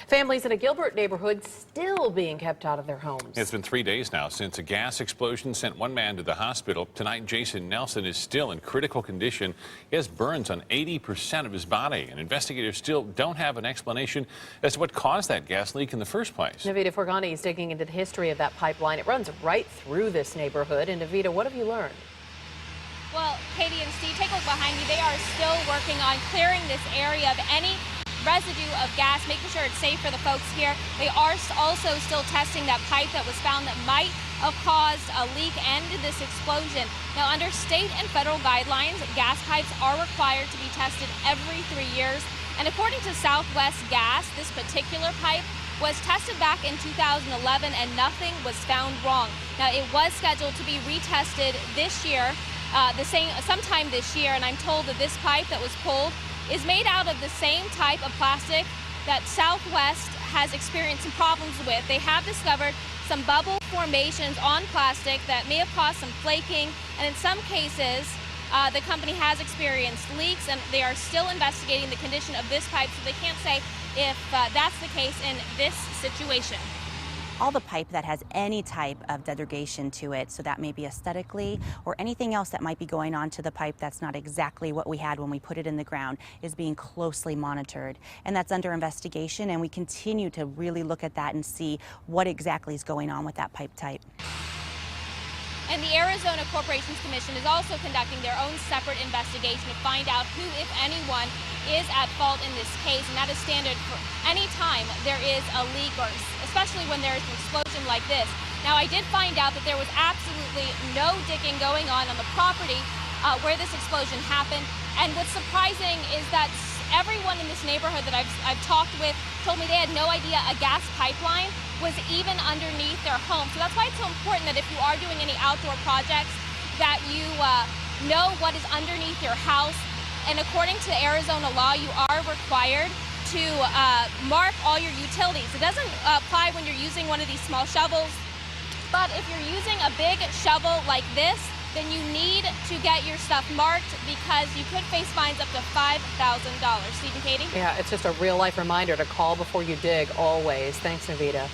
Families in a Gilbert neighborhood still being kept out of their homes. It's been 3 days now since a gas explosion sent one man to the hospital. Tonight, Jason Nelson is still in critical condition. He has burns on 80% of his body, and investigators still don't have an explanation as to what caused that gas leak in the first place. Navita Forgani is digging into the history of that pipeline. It runs right through this neighborhood. And Navita, what have you learned? Well, Katie and Steve, take a look behind me. They are still working on clearing this area of any residue of gas, making sure it's safe for the folks here. They are also still testing that pipe that was found that might have caused a leak and this explosion. Now, under state and federal guidelines, gas pipes are required to be tested every 3 years. And according to Southwest Gas, this particular pipe was tested back in 2011 and nothing was found wrong. Now, it was scheduled to be retested this year, sometime this year, and I'm told that this pipe that was pulled is made out of the same type of plastic that Southwest has experienced some problems with. They have discovered some bubble formations on plastic that may have caused some flaking, and in some cases, the company has experienced leaks, and they are still investigating the condition of this pipe, so they can't say if that's the case in this situation. All the pipe that has any type of degradation to it, so that may be aesthetically or anything else that might be going on to the pipe that's not exactly what we had when we put it in the ground, is being closely monitored. And that's under investigation, and we continue to really look at that and see what exactly is going on with that pipe type. And the Arizona Corporations Commission is also conducting their own separate investigation to find out who, if anyone, is at fault in this case, and that is standard for any time there is a leak, or especially when there is an explosion like this. Now, I did find out that there was absolutely no digging going on the property where this explosion happened. And what's surprising is that everyone in this neighborhood that I've talked with told me they had no idea a gas pipeline was even underneath their home. So that's why it's so important that if you are doing any outdoor projects, that you know what is underneath your house. And according to Arizona law, you are required to mark all your utilities. It doesn't apply when you're using one of these small shovels, but if you're using a big shovel like this, then you need to get your stuff marked, because you could face fines up to $5,000. Steve and Katie? Yeah, it's just a real life reminder to call before you dig always. Thanks, Navita.